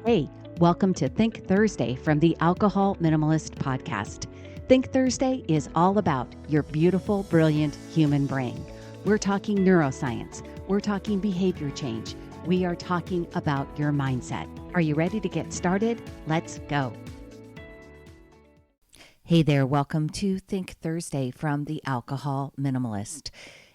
Hey, welcome to Think Thursday from the Alcohol Minimalist Podcast. Think Thursday is all about your beautiful, brilliant human brain. We're talking neuroscience. We're talking behavior change. We are talking about your mindset. Are you ready to get started? Let's go. Hey there, welcome to Think Thursday from the Alcohol Minimalist.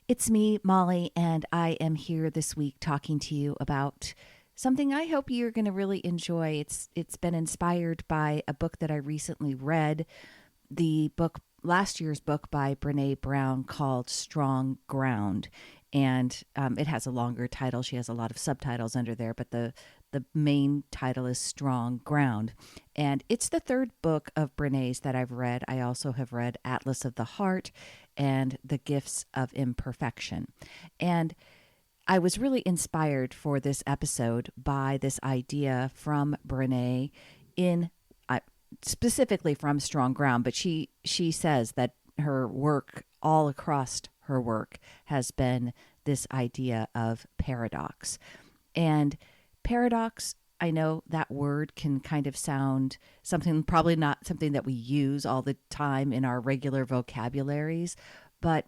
It's me, Molly, and I am here this week talking to you about something I hope you're going to really enjoy. It's been inspired by a book that I recently read, last year's book by Brené Brown called Strong Ground. And it has a longer title. She has a lot of subtitles under there, but the main title is Strong Ground. And it's the third book of Brené's that I've read. I also have read Atlas of the Heart and The Gifts of Imperfection. And I was really inspired for this episode by this idea from Brené specifically from Strong Ground, but she says that her work, all across her work, has been this idea of paradox. And paradox, I know that word can kind of sound probably not something that we use all the time in our regular vocabularies, but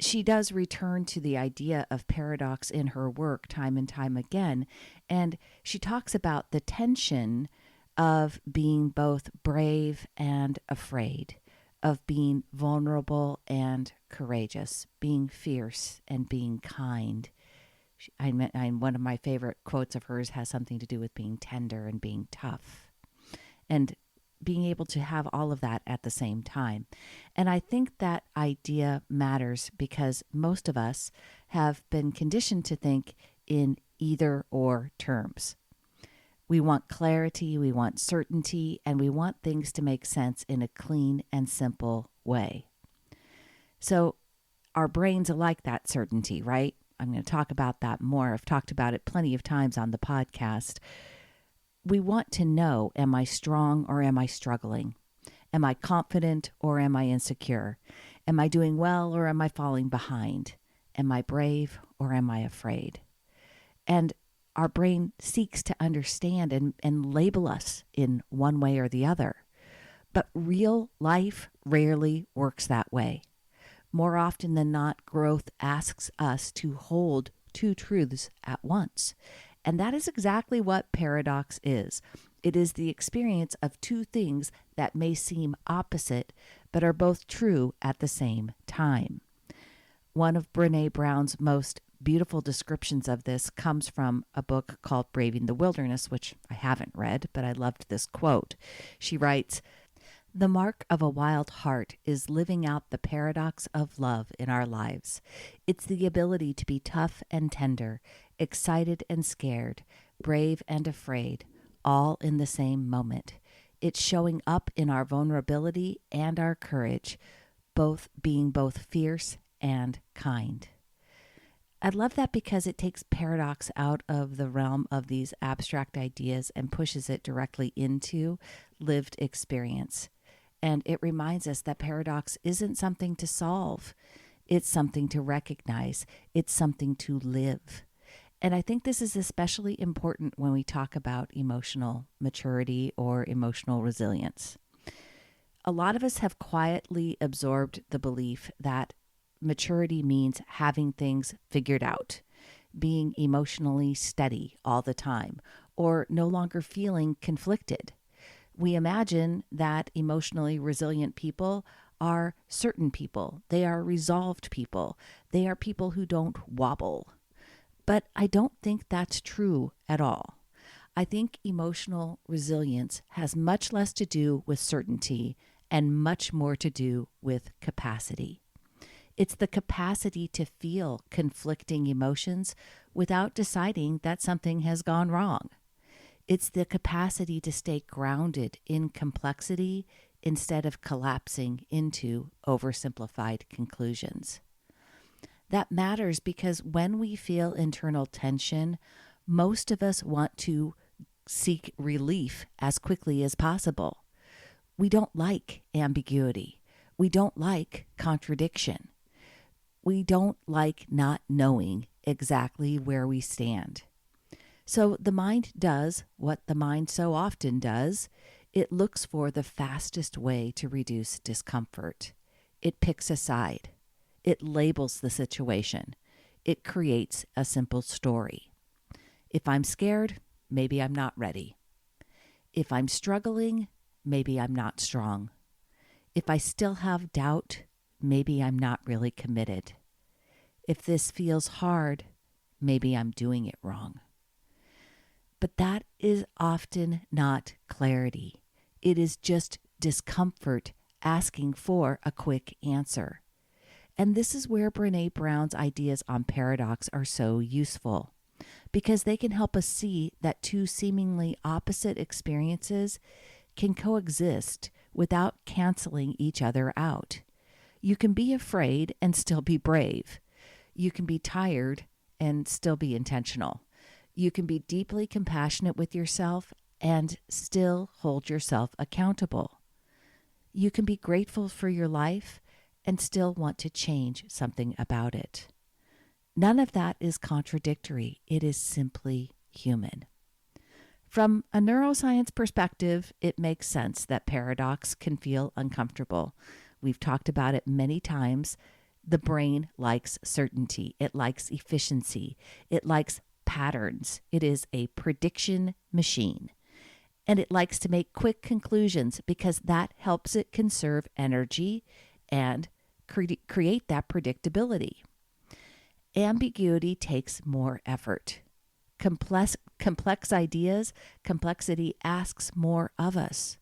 she does return to the idea of paradox in her work time and time again. And she talks about the tension of being both brave and afraid, of being vulnerable and courageous, being fierce and being kind. One of my favorite quotes of hers has something to do with being tender and being tough, and being able to have all of that at the same time. And I think that idea matters because most of us have been conditioned to think in either or terms. We want clarity, we want certainty, and we want things to make sense in a clean and simple way. So our brains are like that certainty, right? I'm going to talk about that more. I've talked about it plenty of times on the podcast. We want to know, am I strong or am I struggling? Am I confident or am I insecure? Am I doing well or am I falling behind? Am I brave or am I afraid? And our brain seeks to understand and label us in one way or the other. But real life rarely works that way. More often than not, growth asks us to hold two truths at once. And that is exactly what paradox is. It is the experience of two things that may seem opposite, but are both true at the same time. One of Brené Brown's most beautiful descriptions of this comes from a book called Braving the Wilderness, which I haven't read, but I loved this quote. She writes, "The mark of a wild heart is living out the paradox of love in our lives. It's the ability to be tough and tender, excited and scared, brave and afraid, all in the same moment. It's showing up in our vulnerability and our courage, being both fierce and kind." I love that because it takes paradox out of the realm of these abstract ideas and pushes it directly into lived experience. And it reminds us that paradox isn't something to solve. It's something to recognize. It's something to live. And I think this is especially important when we talk about emotional maturity or emotional resilience. A lot of us have quietly absorbed the belief that maturity means having things figured out, being emotionally steady all the time, or no longer feeling conflicted. We imagine that emotionally resilient people are certain people. They are resolved people. They are people who don't wobble. But I don't think that's true at all. I think emotional resilience has much less to do with certainty and much more to do with capacity. It's the capacity to feel conflicting emotions without deciding that something has gone wrong. It's the capacity to stay grounded in complexity instead of collapsing into oversimplified conclusions. That matters because when we feel internal tension, most of us want to seek relief as quickly as possible. We don't like ambiguity. We don't like contradiction. We don't like not knowing exactly where we stand. So the mind does what the mind so often does. It looks for the fastest way to reduce discomfort. It picks a side. It labels the situation. It creates a simple story. If I'm scared, maybe I'm not ready. If I'm struggling, maybe I'm not strong. If I still have doubt, maybe I'm not really committed. If this feels hard, maybe I'm doing it wrong. But that is often not clarity. It is just discomfort asking for a quick answer. And this is where Brené Brown's ideas on paradox are so useful, because they can help us see that two seemingly opposite experiences can coexist without canceling each other out. You can be afraid and still be brave. You can be tired and still be intentional. You can be deeply compassionate with yourself and still hold yourself accountable. You can be grateful for your life and still want to change something about it. None of that is contradictory. It is simply human. From a neuroscience perspective, it makes sense that paradox can feel uncomfortable. We've talked about it many times. The brain likes certainty. It likes efficiency. It likes patterns. It is a prediction machine. And it likes to make quick conclusions because that helps it conserve energy and create that predictability. Ambiguity takes more effort. Complex ideas, complexity asks more of us.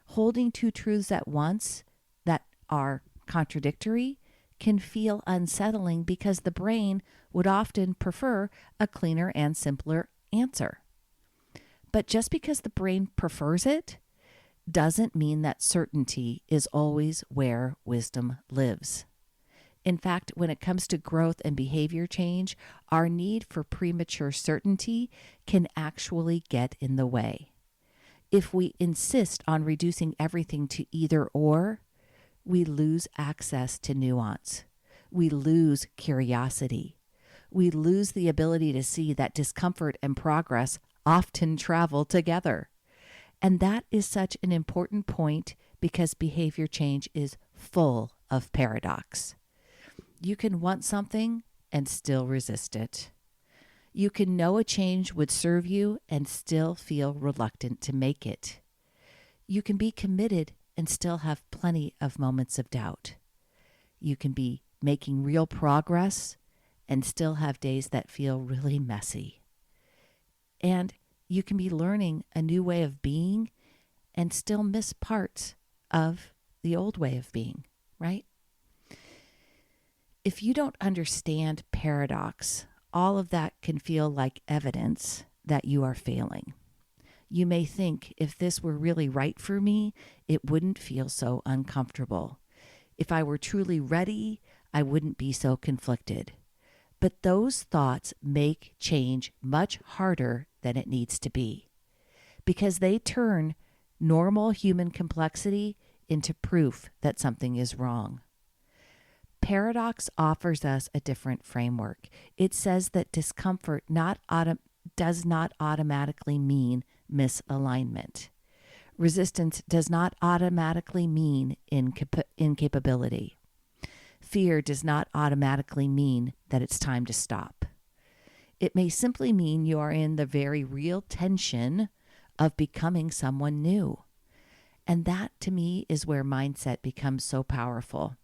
Holding two truths at once that are contradictory can feel unsettling because the brain would often prefer a cleaner and simpler answer. But just because the brain prefers it doesn't mean that certainty is always where wisdom lives. In fact, when it comes to growth and behavior change, our need for premature certainty can actually get in the way. If we insist on reducing everything to either or, we lose access to nuance. We lose curiosity. We lose the ability to see that discomfort and progress often travel together. And that is such an important point because behavior change is full of paradox. You can want something and still resist it. You can know a change would serve you and still feel reluctant to make it. You can be committed and still have plenty of moments of doubt. You can be making real progress and still have days that feel really messy. And you can be learning a new way of being and still miss parts of the old way of being, right? If you don't understand paradox, all of that can feel like evidence that you are failing. You may think, if this were really right for me, it wouldn't feel so uncomfortable. If I were truly ready, I wouldn't be so conflicted. But those thoughts make change much harder than it needs to be, because they turn normal human complexity into proof that something is wrong. Paradox offers us a different framework. It says that discomfort does not automatically mean misalignment. Resistance does not automatically mean incapability. Fear does not automatically mean that it's time to stop. It may simply mean you are in the very real tension of becoming someone new. And that, to me, is where mindset becomes so powerful.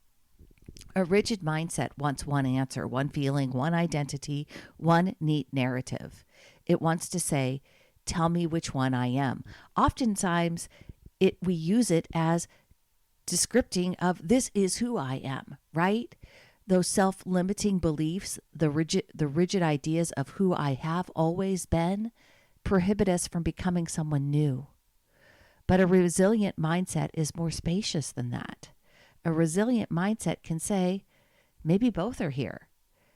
A rigid mindset wants one answer, one feeling, one identity, one neat narrative. It wants to say, tell me which one I am. Oftentimes, we use it as descripting of this is who I am, right? Those self-limiting beliefs, the rigid ideas of who I have always been, prohibit us from becoming someone new. But a resilient mindset is more spacious than that. A resilient mindset can say, maybe both are here.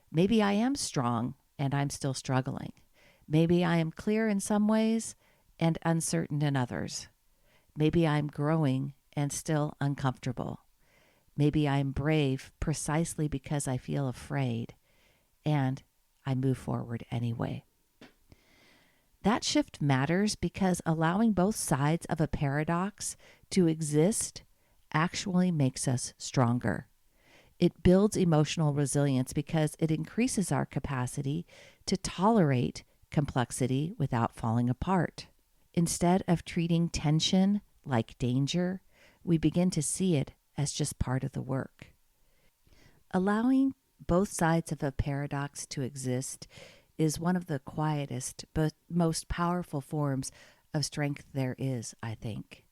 Maybe I am strong and I'm still struggling. Maybe I am clear in some ways and uncertain in others. Maybe I'm growing and still uncomfortable. Maybe I'm brave precisely because I feel afraid, and I move forward anyway. That shift matters because allowing both sides of a paradox to exist actually makes us stronger. It builds emotional resilience because it increases our capacity to tolerate complexity without falling apart. Instead of treating tension like danger, we begin to see it as just part of the work. Allowing both sides of a paradox to exist is one of the quietest but most powerful forms of strength there is, I think.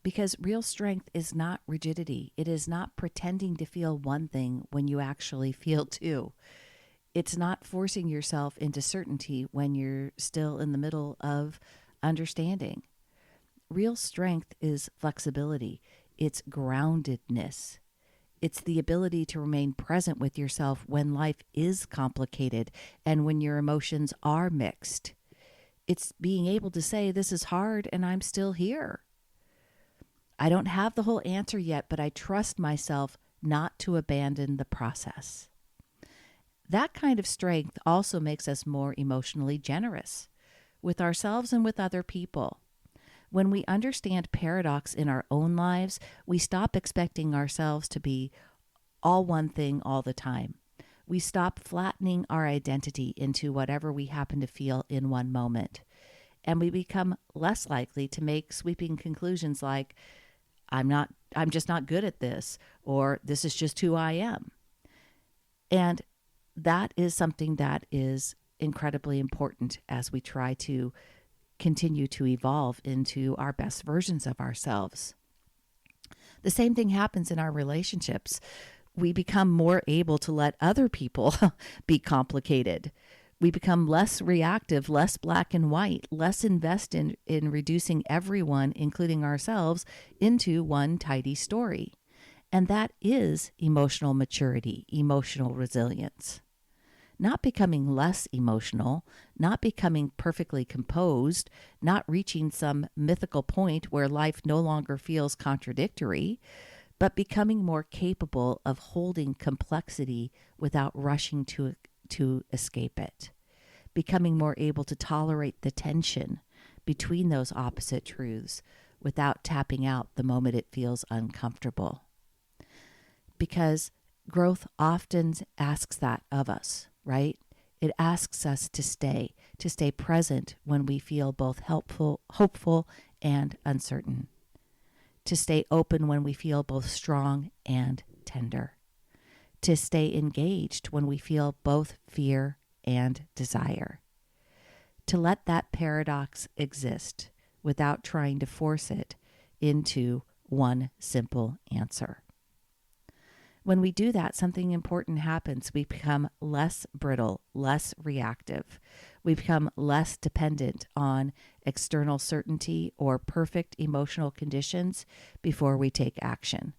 Because real strength is not rigidity. It is not pretending to feel one thing when you actually feel two. It's not forcing yourself into certainty when you're still in the middle of understanding. Real strength is flexibility. It's groundedness. It's the ability to remain present with yourself when life is complicated and when your emotions are mixed. It's being able to say, this is hard and I'm still here. I don't have the whole answer yet, but I trust myself not to abandon the process. That kind of strength also makes us more emotionally generous with ourselves and with other people. When we understand paradox in our own lives, we stop expecting ourselves to be all one thing all the time. We stop flattening our identity into whatever we happen to feel in one moment. And we become less likely to make sweeping conclusions like, I'm just not good at this, or this is just who I am. And that is something that is incredibly important as we try to continue to evolve into our best versions of ourselves. The same thing happens in our relationships. We become more able to let other people be complicated. We become less reactive, less black and white, less invested in reducing everyone, including ourselves, into one tidy story. And that is emotional maturity, emotional resilience. Not becoming less emotional, not becoming perfectly composed, not reaching some mythical point where life no longer feels contradictory, but becoming more capable of holding complexity without rushing to escape it. Becoming more able to tolerate the tension between those opposite truths without tapping out the moment it feels uncomfortable. Because growth often asks that of us, right? It asks us to stay present when we feel both hopeful, and uncertain. To stay open when we feel both strong and tender. To stay engaged when we feel both fear and desire. To let that paradox exist without trying to force it into one simple answer. When we do that, something important happens. We become less brittle, less reactive. We become less dependent on external certainty or perfect emotional conditions before we take action.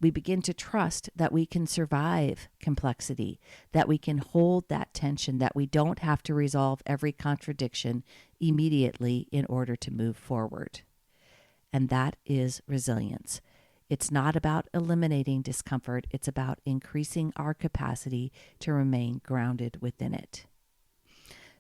We begin to trust that we can survive complexity, that we can hold that tension, that we don't have to resolve every contradiction immediately in order to move forward. And that is resilience. It's not about eliminating discomfort. It's about increasing our capacity to remain grounded within it.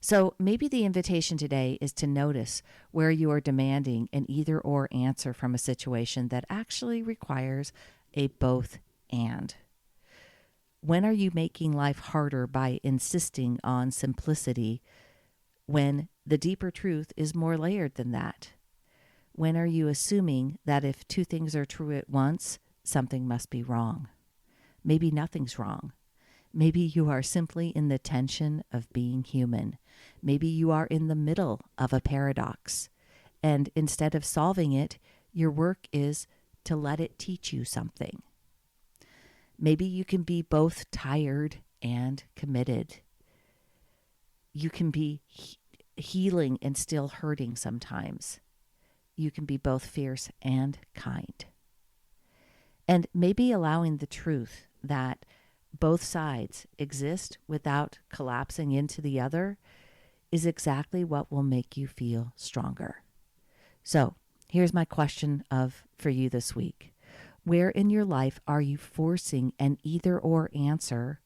So maybe the invitation today is to notice where you are demanding an either or answer from a situation that actually requires a both and. When are you making life harder by insisting on simplicity when the deeper truth is more layered than that? When are you assuming that if two things are true at once, something must be wrong? Maybe nothing's wrong. Maybe you are simply in the tension of being human. Maybe you are in the middle of a paradox. And instead of solving it, your work is to let it teach you something. Maybe you can be both tired and committed. You can be healing and still hurting sometimes. You can be both fierce and kind. And maybe allowing the truth that both sides exist without collapsing into the other is exactly what will make you feel stronger. So here's my question for you this week. Where in your life are you forcing an either or answer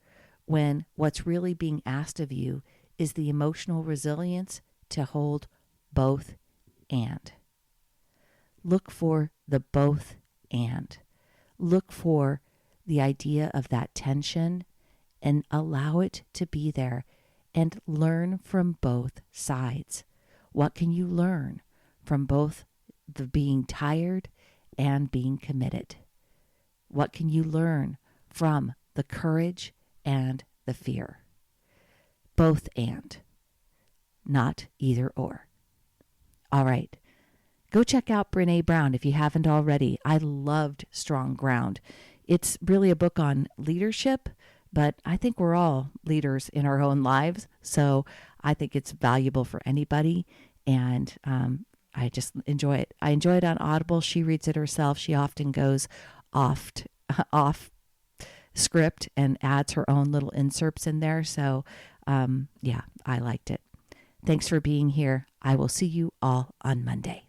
when what's really being asked of you is the emotional resilience to hold both and. Look for the both and. Look for the idea of that tension and allow it to be there and learn from both sides. What can you learn from both the being tired and being committed? What can you learn from the courage and the fear? Both and, not either or. All right. Go check out Brené Brown if you haven't already. I loved Strong Ground. It's really a book on leadership, but I think we're all leaders in our own lives. So I think it's valuable for anybody. And I just enjoy it. I enjoy it on Audible. She reads it herself. She often goes off script and adds her own little inserts in there. So yeah, I liked it. Thanks for being here. I will see you all on Monday.